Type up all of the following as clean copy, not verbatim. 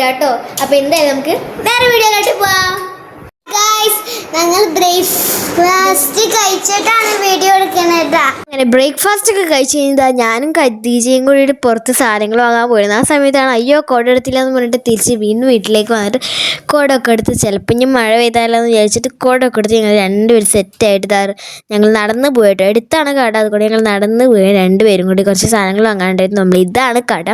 ആയിട്ടോ. അപ്പോൾ എന്തായാലും നമുക്ക് വേറെ വീഡിയോയിലോട്ട് പോവാം. ഗൈസ്, ഞങ്ങൾ ബ്രേക്ക്ഫാസ്റ്റ് കഴിച്ചിട്ടാണ് വീഡിയോ എടുക്കുന്നത്. അങ്ങനെ ബ്രേക്ക്ഫാസ്റ്റ് ഒക്കെ കഴിച്ച് കഴിഞ്ഞാൽ ഞാനും ഖദീജയും കൂടിയിട്ട് പുറത്ത് സാധനങ്ങൾ വാങ്ങാൻ പോയിരുന്നു. ആ സമയത്താണ് അയ്യോ കുട എടുത്തില്ല എന്ന് പറഞ്ഞിട്ട് തിരിച്ച് വീണ്ടും വീട്ടിലേക്ക് വന്നിട്ട് കുടമൊക്കെ എടുത്ത് ചിലപ്പോൾ ഇനി മഴ പെയ്താലോ എന്ന് വിചാരിച്ചിട്ട് കുടമൊക്കെ എടുത്ത് ഞങ്ങൾ രണ്ടുപേരും സെറ്റായിട്ട് ഞങ്ങൾ നടന്ന് പോയിട്ടോ. എടുത്താണ് കട, അതുകൊണ്ട് ഞങ്ങൾ നടന്ന് പോയി രണ്ടുപേരും കൂടി കുറച്ച് സാധനങ്ങൾ വാങ്ങാണ്ടായിരുന്നു. നമ്മൾ ഇതാണ് കട.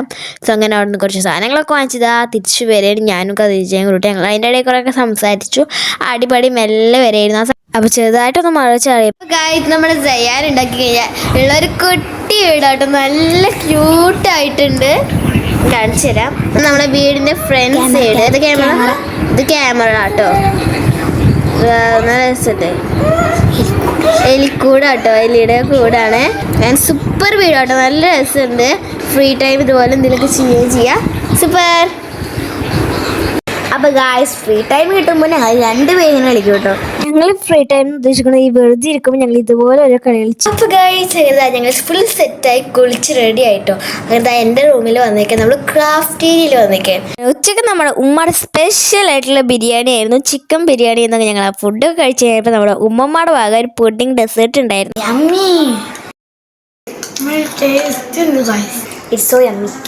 സോ അങ്ങനെ അവിടെ നിന്ന് കുറച്ച് സാധനങ്ങളൊക്കെ വാങ്ങിച്ചതാ തിരിച്ച് വരെയാണ് ഞാനും ഖദീജയും കൂടി. ഞങ്ങൾ അതിൻ്റെ ഇടയിൽ കുറേയൊക്കെ സംസാരിച്ചു, അടിപടി മെല്ലെ വരെയായിരുന്നു. അപ്പോൾ ചെറുതായിട്ടൊന്ന് മഴ ചാടിയപ്പോൾ ഗൈസ്, നമ്മൾ ജയാൻ ഉണ്ടാക്കി കഴിഞ്ഞാൽ ഉള്ളൊരു കുട്ടി വീടാട്ടോ. നല്ല ക്യൂട്ടായിട്ടുണ്ട്. കാണിച്ചു തരാം. നമ്മുടെ വീടിൻ്റെ ഫ്രണ്ട് സൈഡ് ഇത് ക്യാമറ കേട്ടോ. നല്ല രസമുണ്ട്. എലിക്കൂടാട്ടോ, എലിയുടെ കൂടാണ്. ഞാൻ സൂപ്പർ വീടാട്ടോ, നല്ല രസമുണ്ട്. ഫ്രീ ടൈം ഇതുപോലെ എന്തെങ്കിലുമൊക്കെ ചെയ്യുകയും ചെയ്യാം. സൂപ്പർ. അപ്പോൾ ഗായ്സ്, ഫ്രീ ടൈം കിട്ടുമ്പോൾ ഞങ്ങൾ രണ്ടുപേരും കളിക്കും കേട്ടോ. ഞങ്ങൾ ഫ്രീ ടൈം ഉദ്ദേശിക്കുന്നത് ഈ വെറുതെ ഇരിക്കുമ്പോൾ ഞങ്ങൾ ഇതുപോലെ ഓരോ കളി കളിച്ചു. അപ്പോൾ ഗായ്സ്, ഞങ്ങൾ ഫുൾ സെറ്റായി കുളിച്ച് റെഡി ആയിട്ടോ. അങ്ങനെ എൻ്റെ റൂമിൽ വന്നേക്കാൻ നമ്മൾ ക്രാഫ്റ്റ് ഏരിയയിൽ വന്നേക്കാൻ. ഉച്ചയ്ക്ക് നമ്മുടെ ഉമ്മയുടെ സ്പെഷ്യൽ ആയിട്ടുള്ള ബിരിയാണി ആയിരുന്നു, ചിക്കൻ ബിരിയാണി എന്നൊക്കെ. ഞങ്ങൾ ആ ഫുഡൊക്കെ കഴിച്ച് കഴിഞ്ഞപ്പോൾ നമ്മുടെ ഉമ്മമ്മയുടെ ഭാഗം ഒരു പുഡിംഗ് ഡെസേർട്ട് ഉണ്ടായിരുന്നു.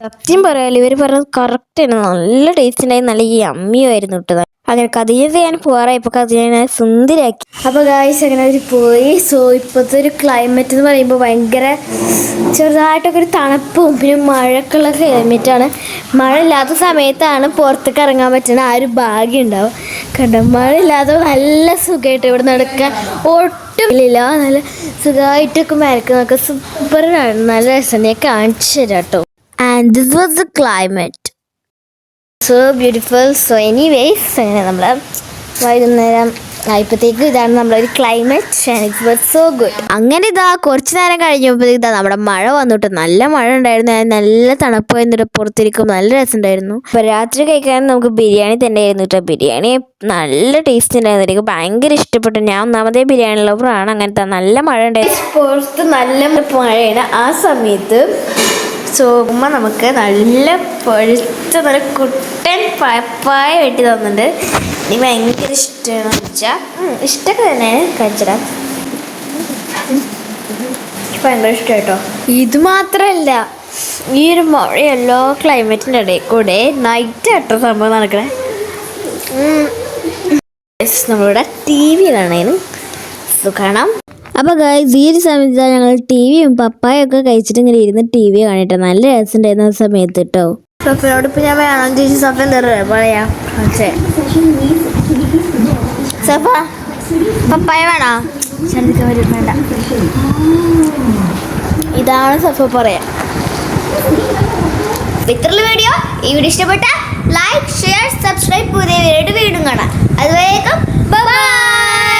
സത്യം പറയാലോ, ഇവർ പറഞ്ഞത് കറക്റ്റ് ആണ്. നല്ല ടേസ്റ്റ് ഉണ്ടായി, നല്ല യമ്മിയും ആയിരുന്നു ഇട്ടത്. അങ്ങനെ കഥയെ ഞാൻ പോകാറായി. ഇപ്പോൾ കഥയെ ഞാൻ സുന്ദരിയാക്കി. അപ്പോൾ ഗായ്സ്, അങ്ങനെ അവർ പോയി. സോ ഇപ്പോഴത്തെ ഒരു ക്ലൈമറ്റ് എന്ന് പറയുമ്പോൾ ഭയങ്കര ചെറുതായിട്ടൊക്കെ ഒരു തണുപ്പും പിന്നെ മഴക്കുള്ള ക്ലൈമറ്റാണ്. മഴ ഇല്ലാത്ത സമയത്താണ് പുറത്തേക്ക് ഇറങ്ങാൻ പറ്റുന്ന ആ ഒരു ഭാഗ്യം ഉണ്ടാവും. കണ്ടോ, മഴ ഇല്ലാതെ നല്ല സുഖമായിട്ട് ഇവിടെ നടക്കാൻ ഒട്ടും ഇല്ല. നല്ല സുഖമായിട്ടൊക്കെ മരക്കുന്നതൊക്കെ സൂപ്പറാണ്. നല്ല രസം. ഞാൻ കാണിച്ചു തരാം കേട്ടോ. And this was the climate, so beautiful. So anyways, അങ്ങനെ നമ്മൾ വൈകുന്നേരം ആയപ്പോഴത്തേക്കും ഇതാണ് നമ്മളൊരു climate. It was so good. അങ്ങനെ കുറച്ച് നേരം കഴിഞ്ഞപ്പോൾ നമ്മുടെ മഴ വന്നിട്ട് നല്ല മഴ ഉണ്ടായിരുന്നു. നല്ല തണുപ്പ് എന്നിട്ട് പുറത്തിരിക്കും, നല്ല രസമുണ്ടായിരുന്നു. അപ്പോൾ രാത്രി കഴിക്കാൻ നമുക്ക് ബിരിയാണി തന്നെ ആയിരുന്നു കേട്ടോ. ബിരിയാണി നല്ല ടേസ്റ്റ് ഉണ്ടായിരുന്നു. എനിക്ക് ഭയങ്കര ഇഷ്ടപ്പെട്ടു. ഞാൻ ഒന്നാമതേ ബിരിയാണി ലവറാണ്. അങ്ങനത്തെ നല്ല മഴ ഉണ്ടായിരുന്നു. പുറത്ത് നല്ല മഴയാണ് ആ സമയത്ത്. സോ ഉമ്മ നമുക്ക് നല്ല പൊഴിച്ച നല്ല കുട്ടൻ പപ്പായ വെട്ടി തന്നിട്ടുണ്ട്. എനിക്ക് ഭയങ്കര ഇഷ്ടമാണെന്ന് വെച്ചാൽ ഇഷ്ടമൊക്കെ തന്നെയാണ്. കഴിച്ചിടാം, ഭയങ്കര ഇഷ്ടം കേട്ടോ. ഇത് മാത്രമല്ല, ഈ ഒരു മഴയല്ലോ ക്ലൈമറ്റിൻ്റെ ഇടയിൽ കൂടെ നൈറ്റ് ആട്ടോ സംഭവം നടക്കണേ. നമ്മളിവിടെ ടി വി കാണാനും സുഖം. അപ്പോൾ ഗായ്സ്, ഈ ഒരു സമയത്ത് ഞങ്ങൾ ടി വിയും പപ്പായൊക്കെ കഴിച്ചിട്ട് ഇങ്ങനെ ഇരുന്ന് ടി വി കാണിട്ടോ. നല്ല രസമുണ്ടായിരുന്ന സമയത്ത് കേട്ടോ. സഫിനോട് ഇപ്പം ഞാൻ വേണം ചോദിച്ചു. സഫ എന്താ പറയാ? സഫ പപ്പായ വേണോ? വേണ്ട. ഇതാണ് സഫ പറയാ. ഇത്രയുള്ള വീഡിയോ. ഈ വീഡിയോ ഇഷ്ടപ്പെട്ട ലൈക്ക്, ഷെയർ, സബ്സ്ക്രൈബ്. പുതിയ വീഡിയോ കാണാം. അതുവരേക്കും ബൈ.